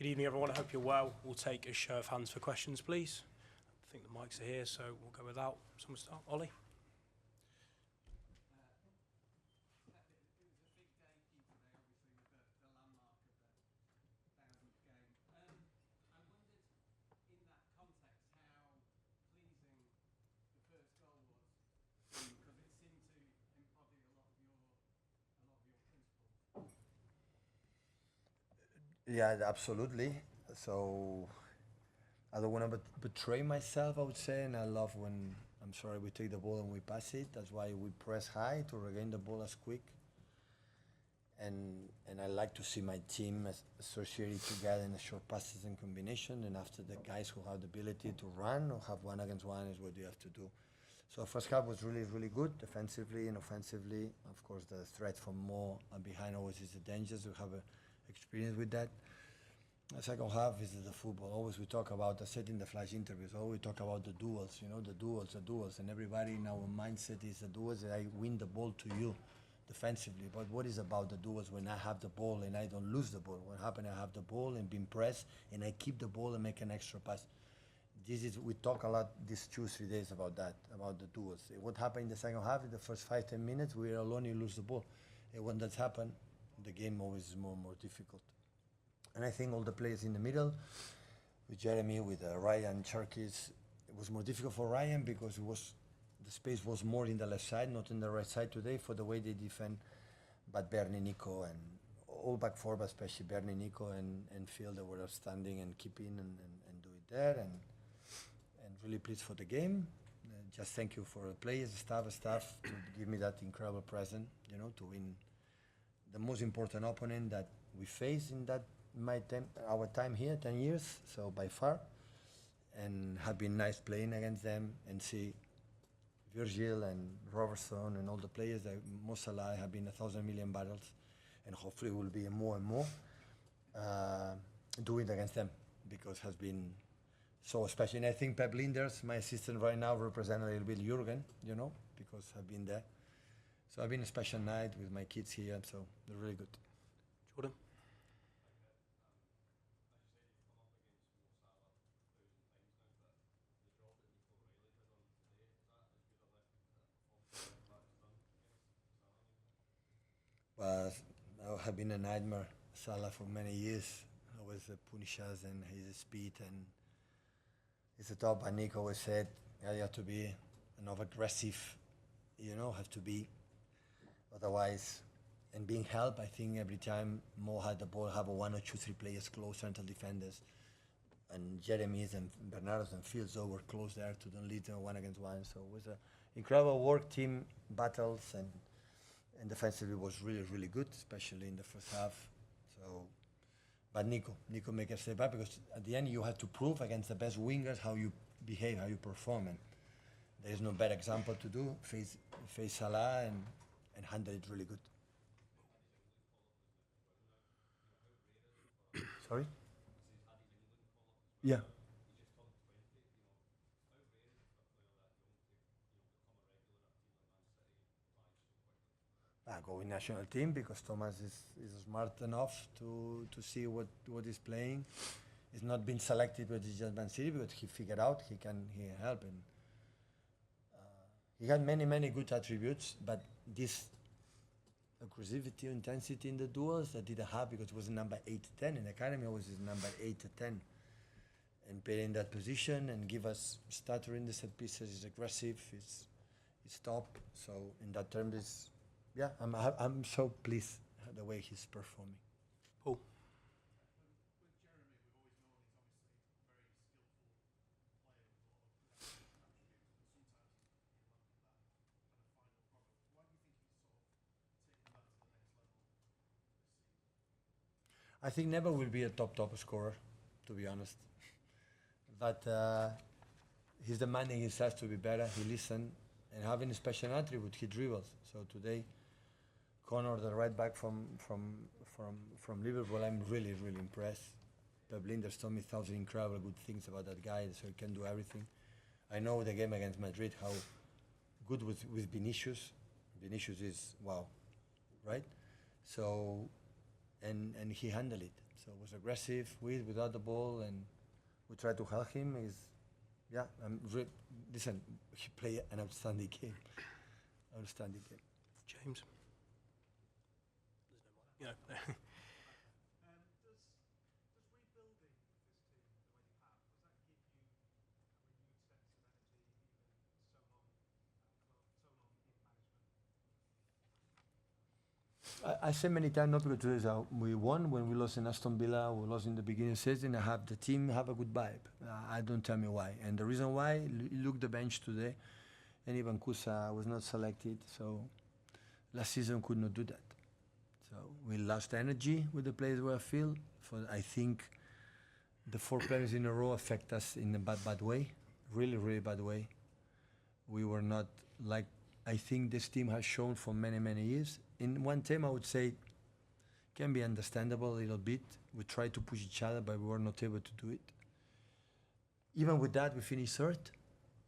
Good evening, everyone. I hope you're well. We'll take a show of hands for questions, please. I think the mics are here, so we'll go without. Someone start. Ollie? Yeah, absolutely. So I don't want to betray myself, I would say, and I love when we take the ball and we pass it. That's why we press high to regain the ball as quick. And I like to see my team associated together in the short passes and combination. And after the guys who have the ability to run or have one against one is what you have to do. So first half was really, really good defensively and offensively. Of course, the threat from more and behind always is the dangers. We have experience with that. The second half is the football. Always we talk about, I said in the flash interviews, always we talk about the duels, the duels. And everybody in our mindset is the duels that I win the ball to you defensively. But what is about the duels when I have the ball and I don't lose the ball? What happened, I have the ball and being pressed and I keep the ball and make an extra pass. We talk a lot these 2-3 days about that, about the duels. What happened in the second half, in the first 5-10 minutes, we are alone, you lose the ball. And when that's happened, the game always is more and more difficult. And I think all the players in the middle, with Jeremy, with Ryan, Cherkis, it was more difficult for Ryan because the space was more in the left side, not in the right side today for the way they defend. But Bernie, Nico, and all back four, but especially Bernie, Nico, and Phil, they were outstanding and keeping and do it there. And really pleased for the game. Just thank you for the players, staff to give me that incredible present, to win the most important opponent that we faced in our time here, 10 years, so by far. And have been nice playing against them and see Virgil and Robertson and all the players that Mo Salah have been 1,000 million battles, and hopefully will be more and more doing it against them because has been so special. And I think Pep Linders, my assistant right now, represent a little bit Jurgen, because I've been there. So I've been a special night with my kids here, so they're really good. Jordan? But I have been a nightmare, Salah, for many years. Always punish us and his speed and it's a top. And Nick always said, you have to be enough aggressive, have to be. Otherwise, and being helped, I think every time Mo had the ball, have a 1 or 2, 3 players close, central defenders. And Jeremy's and Bernardo's and Fields were close there to don't lead them 1 against 1. So it was an incredible work, team battles, and defensively was really, really good, especially in the first half. So, but Nico make a step up because at the end you have to prove against the best wingers how you behave, how you perform, and there is no better example to do. Face Salah and handle it really good. Sorry? Yeah. Go in national team because Thomas is smart enough to see what he's playing. He's not been selected, but he's just Man City because he figured out he can help him. He had many good attributes, but this aggressivity, intensity in the duels I didn't have because it was number 8-10 in the academy. Always is number 8-10, and play in that position and give us stutter in the set pieces. Is aggressive. It's top. So in that term, I'm so pleased the way he's performing. Paul? I think never will be a top scorer, to be honest. But he's demanding himself to be better. He listens and having a special attribute, he dribbles. So today, Connor, the right back from Liverpool, I'm really impressed. Pep Linders told me 1,000 incredible good things about that guy, so he can do everything. I know the game against Madrid, how good with Vinicius. Vinicius is wow, right? So, and he handled it. So it was aggressive, without the ball, and we tried to help him. Yeah, listen, he played an outstanding game. Outstanding game. James. You know. I say many times, not because today we won when we lost in Aston Villa, we lost in the beginning of the season. I have the team have a good vibe. I don't tell me why. And the reason why, look the bench today, and even Kusa was not selected. So last season could not do that. So we lost energy with the players were field. I think the 4 players in a row affect us in a bad way, really, really bad way. We were not like I think this team has shown for many, many years. In one team, I would say, can be understandable a little bit. We tried to push each other, but we were not able to do it. Even with that, we finished third.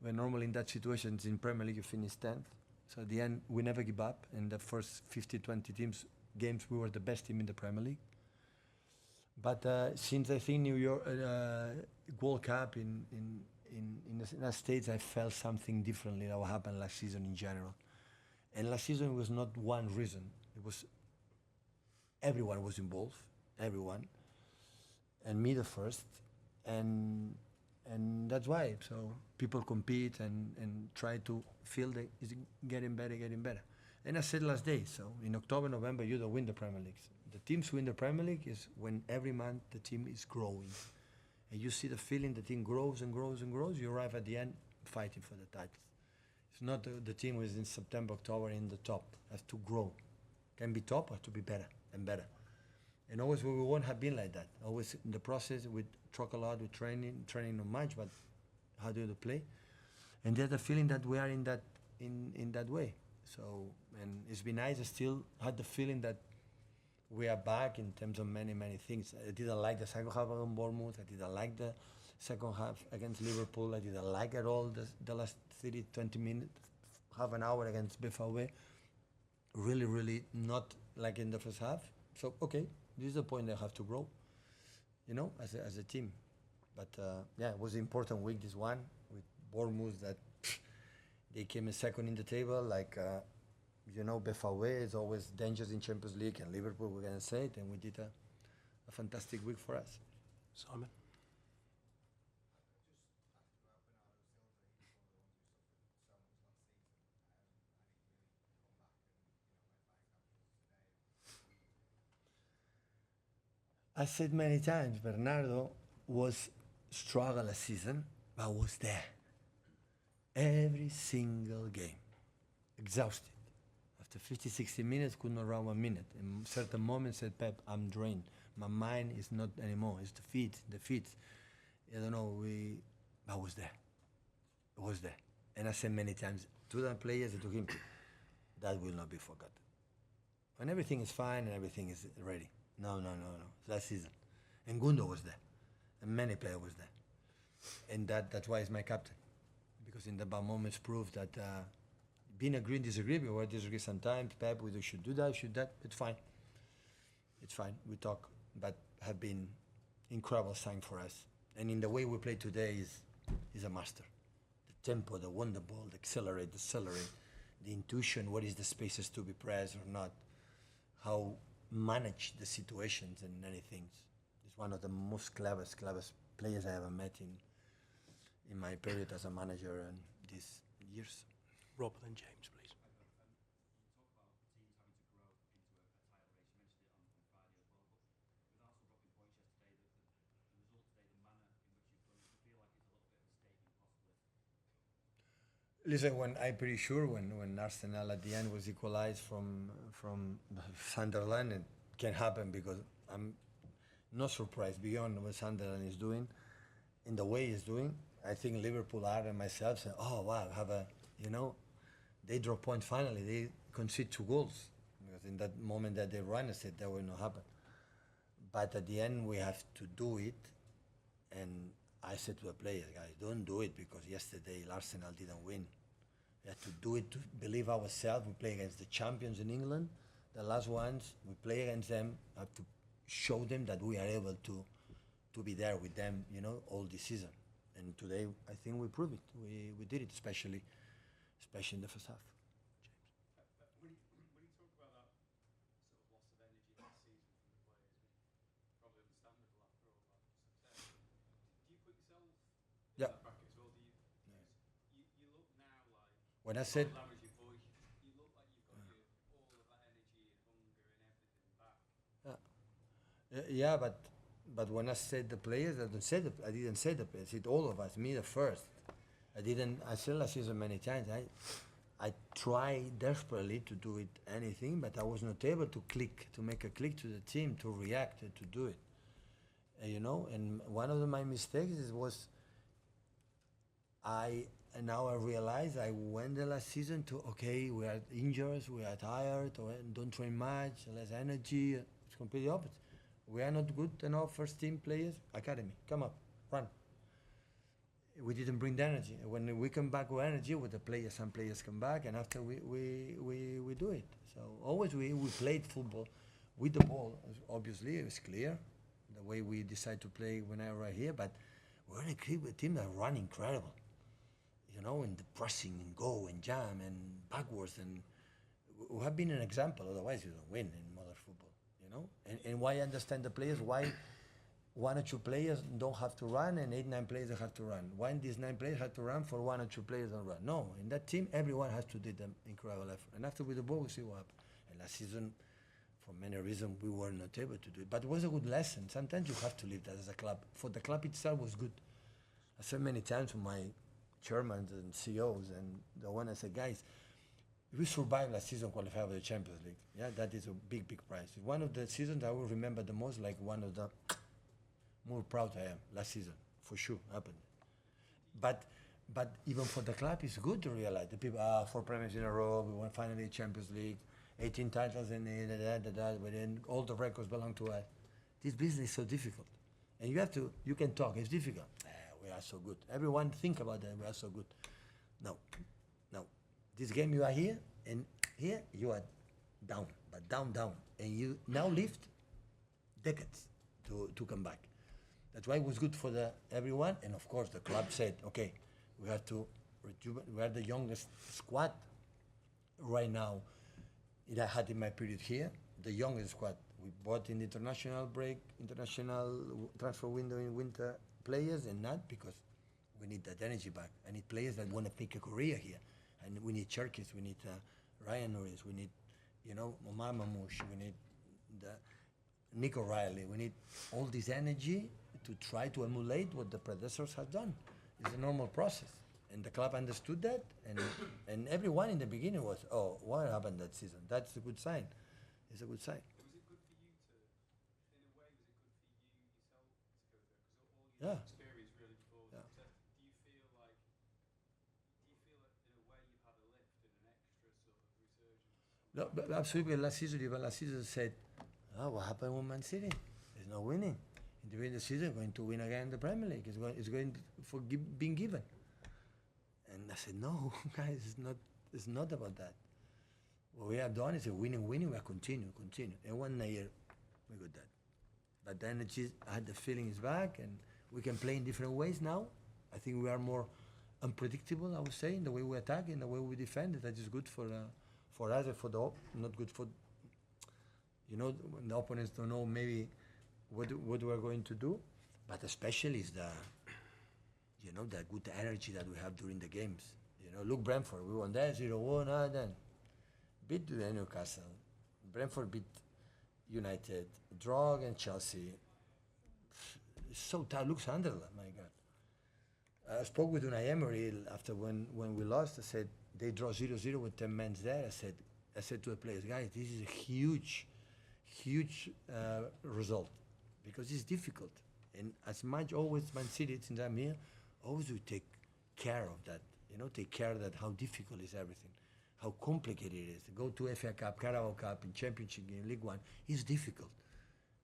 When normally in that situation, in Premier League, you finish 10th. So at the end, we never give up. In the first 50, 20 games, we were the best team in the Premier League. But since I think New York World Cup in the United States, I felt something differently that what happened last season in general. And last season was not one reason. It was everyone was involved, everyone, and me the first, and that's why. So people compete and try to feel that it's getting better, getting better. And I said last day, so in October, November, you don't win the Premier League. The teams win the Premier League is when every month the team is growing. And you see the feeling the team grows and grows and grows, you arrive at the end fighting for the titles. It's not the team who is in September, October in the top. Has to grow. Can be top or to be better and better. And always we won't have been like that. Always in the process we talk a lot with training not much, but how do you play? And there's the feeling that we are in that way. So, and it's been nice. I still had the feeling that we are back in terms of many, many things. I didn't like the second half against Bournemouth. I didn't like the second half against Liverpool. I didn't like at all the last 30, 20 minutes, half an hour against BFAW. Really, really not like in the first half. So, okay, this is the point they have to grow, as a team. But, it was an important week, this one, with Bournemouth that they came in second in the table, BFAW is always dangerous in Champions League, and Liverpool, we're going to say it, and we did a fantastic week for us. Simon? I said many times, Bernardo was struggle a season, but was there. Every single game. Exhausted. After 50, 60 minutes, could not run 1 minute. In certain moments said, Pep, I'm drained. My mind is not anymore. It's the feet. I don't know, I was there. I was there. And I said many times to the players and to him, that will not be forgotten. When everything is fine and everything is ready. No. Last season. And Gundo was there. And many players was there. And that's why he's my captain. Because in the bad moments proved that being agree and disagree, we will disagree sometimes. Pep, we should do that, it's fine. It's fine, we talk. But have been incredible sign for us. And in the way we play today is a master. The tempo, the wonder ball, the accelerate, the intuition, what is the spaces to be pressed or not, how manage the situations and many things. He's one of the most cleverest players I ever met in my period as a manager and these years. Rob and then James, please. Listen, I'm pretty sure when Arsenal at the end was equalized from Sunderland, it can happen because I'm not surprised beyond what Sunderland is doing, in the way he's doing. I think Liverpool are and myself say, oh wow, they draw points finally. They concede 2 goals because in that moment that they run, I said that will not happen. But at the end, we have to do it, and I said to the players, guys, don't do it because yesterday Arsenal didn't win. We have to do it to believe ourselves. We play against the champions in England. The last ones, we play against them, have to show them that we are able to be there with them, you know, all this season. And today, I think we proved it. We did it, especially in the first half. When you talk about that sort of loss of energy last season from the players, probably understandable after all that success. Do you put yourself in Yeah. that bracket as well? Do you? You look now like When I said, that was your voice. You look like you've got all of that energy and hunger and everything back. yeah, but when I said the players, I didn't say the players. I said all of us, me the first. I said last season many times. I tried desperately to do it anything, but I was not able to make a click to the team, to react, to do it. You know, and one of my mistakes was and now I realize I went the last season to, okay, we are injured, we are tired, or don't train much, less energy. It's completely opposite. We are not good enough first team players. Academy, come up, run. We didn't bring the energy. When we come back with energy, with the players, some players come back, and after we do it. So always we played football with the ball. Obviously, it was clear the way we decide to play when I arrived here. But we're in a team that run incredible. You know, in the pressing and go and jam and backwards, and we have been an example. Otherwise, you don't win in modern football. You know, and why I understand the players, why one or two players don't have to run and 8-9 players have to run. Why these 9 players have to run for 1 or 2 players don't run? No, in that team everyone has to do the incredible effort. And after with the ball we see what happened. And last season, for many reasons, we were not able to do it. But it was a good lesson. Sometimes you have to leave that as a club. For the club itself was good. I said many times to my chairmen and CEOs and the one I said, guys, we survived last season, qualified for the Champions League. Yeah, that is a big, big prize. One of the seasons I will remember the most, like one of the more proud I am last season, for sure, happened. But even for the club, it's good to realize the people 4 premiers in a row. We won finally Champions League, 18 titles, and but then all the records belong to us. This business is so difficult, and you can talk. It's difficult. We are so good. Everyone think about that. We are so good. No. This game you are here, and here you are down, but down, and you now lift decades to come back. That's why it was good for everyone, and of course the club said, okay, we have to we are the youngest squad right now. I had in my period here, the youngest squad. We bought in the international transfer window in winter players, and not because we need that energy back. I need players that want to make a career here, and we need Cherkis, we need Ryan Norris, we need, Omar Mamouche, we need Nick O'Reilly. We need all this energy to try to emulate what the predecessors have done. It's a normal process. And the club understood that, and everyone in the beginning was, oh, what happened that season? That's a good sign. It's a good sign. Was it good for you in a way, was it good for you yourself to go there? Because all your experience really before success, do you feel that in a way you've had a lift and an extra sort of resurgence? No, but absolutely. Last season said, what happened with Man City? There's no winning. In the end of the season, going to win again the Premier League. It's going for being given. And I said, no, guys, it's not about that. What we have done is a winning. We are continue. And 1 year, we got that. But the energy, I had the feeling is back, and we can play in different ways now. I think we are more unpredictable, I would say, in the way we attack, in the way we defend. That is good for us, and for not good for, when the opponents don't know maybe what we are going to do. But especially is the good energy that we have during the games. Look, Brentford, we won that 0-1, then beat Newcastle. Brentford beat United, draw against Chelsea. It's so tight. Look, Sunderland, my God. I spoke with Unai Emery after when we lost. I said, they draw 0-0 with 10 men there. I said to the players, guys, this is a huge result, because it's difficult. And as much always Man City, since I'm here, always we take care of that. Take care of that, how difficult is everything, how complicated it is. Go to FA Cup, Carabao Cup, in Championship, in League One, it's difficult.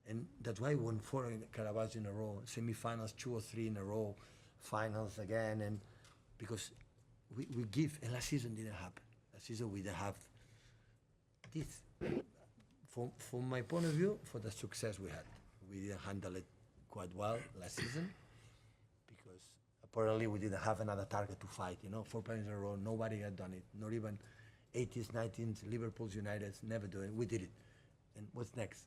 And that's why we won 4 Carabaos in a row, semi-finals 2 or 3 in a row, finals again, and because we give, and last season didn't happen. Last season we didn't have this. From my point of view, for the success we had. We didn't handle it quite well last season because apparently we didn't have another target to fight. 4 points in a row, nobody had done it. Not even 80s, 90s, Liverpool's, United's, never do it. We did it. And what's next?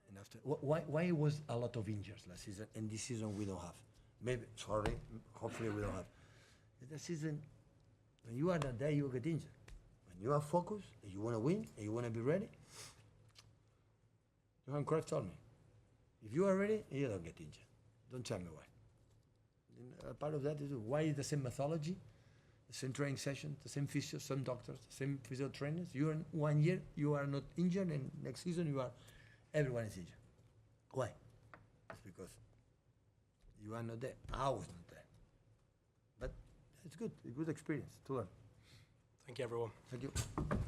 And after, why was a lot of injuries last season, and this season we don't have? Maybe, sorry, hopefully we don't have. The season, when you are not there, you get injured. When you are focused, and you want to win, and you want to be ready, Johan Cruyff told me, if you are ready, you don't get injured. Don't tell me why. And part of that is why is the same methodology, the same training session, the same physios, same doctors, the same physio trainers. You are in 1 year, you are not injured, and next season everyone is injured. Why? It's because you are not there. I was not there. But it's good, a good experience to learn. Thank you, everyone. Thank you.